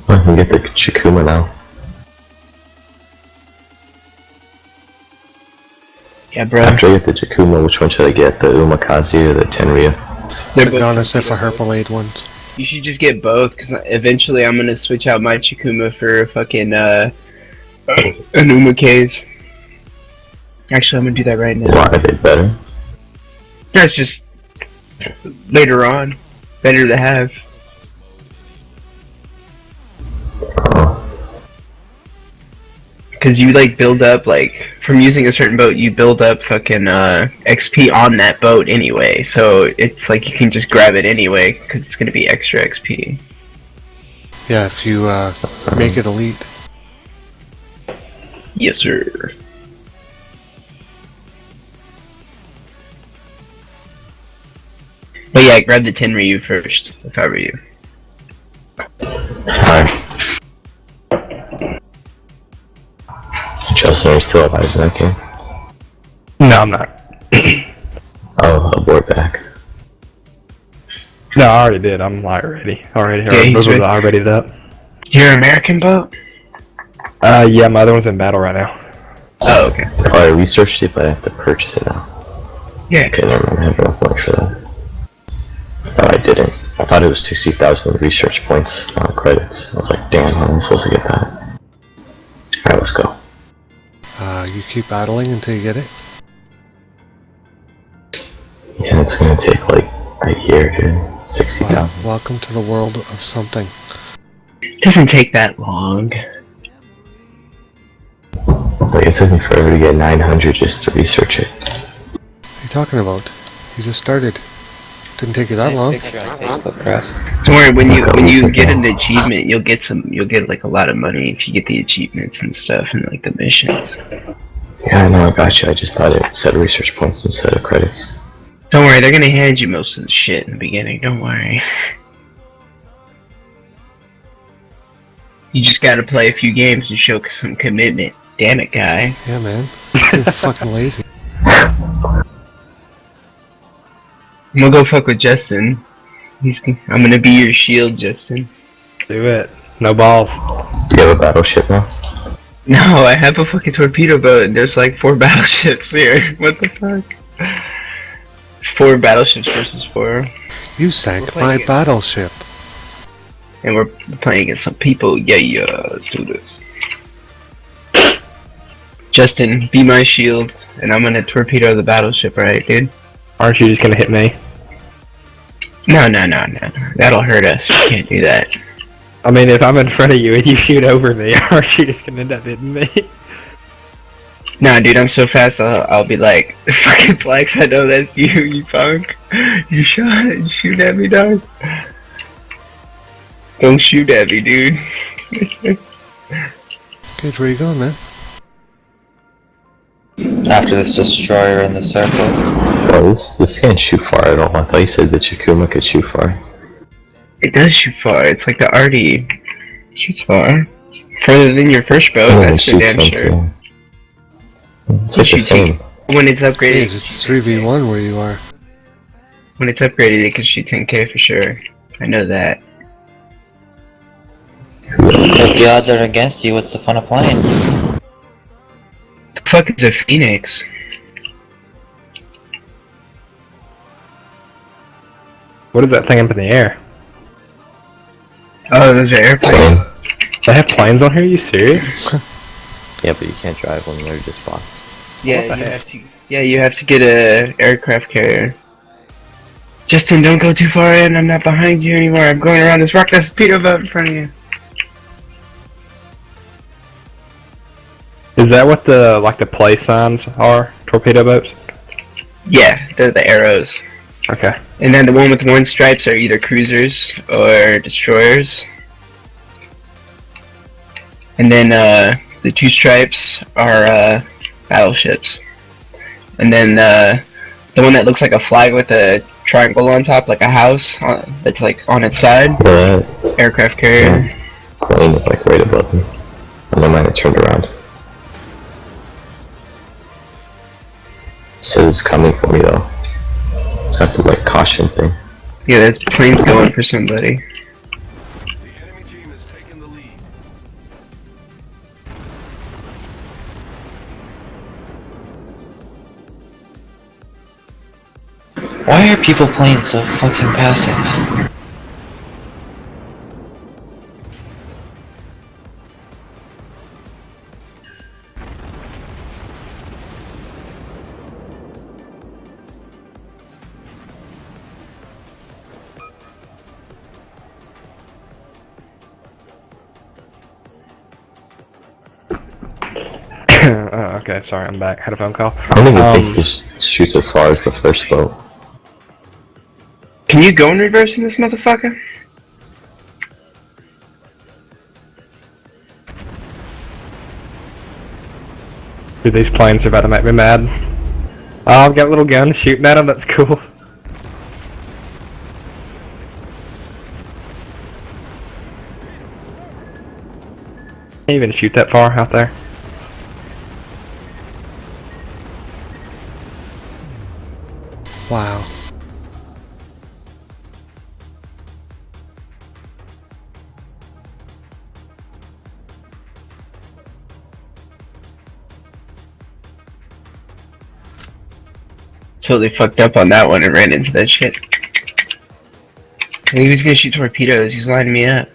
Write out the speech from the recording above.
I can get the Chikuma now. Yeah, bro. After I get the Chikuma, which one should I get? The Umakazi or the Tenryu? They're They're honestly for Herpalade ones. You should just get both, because eventually I'm gonna switch out my Chikuma for fucking, an Umakaze. Actually, I'm gonna do that right now. Why are they better? That's just later on. Better to have. Because you, like, build up, like, from using a certain boat, you build up fucking, XP on that boat anyway. So it's like you can just grab it anyway, because it's gonna be extra XP. Yeah, if you make it elite. Yes, sir. But yeah, grab the Tenryu first, if I were you. Alright. Justin, are you still alive in that game? No, I'm not. Oh, abort back. No, I already did. I'm like ready. Already. Yeah, he's ready. I readied it up. Your American boat? Yeah, my other one's in battle right now. Oh, okay. Oh, I researched it, but I have to purchase it now. Yeah. Okay, never mind. I have enough money for that. No, I didn't. I thought it was 60,000 research points, not credits. I was like, damn, how am I supposed to get that? Alright, let's go. You keep battling until you get it. Yeah, it's gonna take like a year, dude. 60,000. Welcome to the world of something. Doesn't take that long. Like, it took me forever to get 900 just to research it. What are you talking about? You just started. Didn't take you that long. Picture on Facebook, Chris. Don't worry, when you get an achievement, you'll get like a lot of money if you get the achievements and stuff and like the missions. Yeah, I know, I got you. I just thought it said research points instead of credits. Don't worry, they're gonna hand you most of the shit in the beginning, don't worry. You just gotta play a few games to show some commitment. Damn it, guy. Yeah, man. You're fucking lazy. I'm gonna go fuck with Justin. I'm gonna be your shield, Justin. Do it. No balls. Do you have a battleship now? No, I have a fucking torpedo boat and there's like 4 battleships here. What the fuck? It's 4 battleships versus 4. You sank my battleship. And we're playing against some people. Yeah, let's do this. Justin, be my shield, and I'm gonna torpedo the battleship, right, dude? Aren't you just gonna hit me? No. That'll hurt us. We can't do that. I mean, if I'm in front of you and you shoot over me, aren't you just gonna end up hitting me? Nah, dude, I'm so fast, I'll be like, fucking Flex, I know that's you, you punk. You shoot at me, dog. Don't shoot at me, dude. Good, where you going, man? After this destroyer in the circle. Oh, this can't shoot far at all. I thought you said the Chikuma could shoot far. It does shoot far, it's like the Artie. It shoots far. Further than your first boat, Oh, it that's for shoots damn sure. something. It's like the same. When it's upgraded, It's 3v1 where you are. when it's upgraded, it can shoot 10k for sure. I know that. If the odds are against you, what's the fun of playing? The fuck is a Phoenix? What is that thing up in the air? Oh, those are airplanes. Same. They have planes on here? Are you serious? Yeah, but you can't drive when they're just bots. Yeah, What the you heck? have to. Yeah, you have to get a aircraft carrier. Justin, don't go too far in. I'm not behind you anymore. I'm going around this rock. That's a torpedo boat in front of you. Is that what the play signs are? Torpedo boats? Yeah, they're the arrows. Okay. And then the one with 1 stripes are either cruisers or destroyers. And then the 2 stripes are battleships. And then the one that looks like a flag with a triangle on top, like a house, that's like on its side, The aircraft carrier. plane is like right above me. And then mine it turned around. It says it's coming for me though. It's got the like caution thing. Yeah, that plane's going for somebody. The enemy team has taken the lead. Why are people playing so fucking passive? Oh, okay, sorry, I'm back. Had a phone call. I don't even think he just shoots as far as the first boat. Can you go in reverse in this motherfucker? Dude, these planes are about to make me mad. Oh, I've got little guns shooting at them, that's cool. Can't even shoot that far out there. Wow. Totally fucked up on that one and ran into that shit. He was gonna shoot torpedoes, he was lining me up.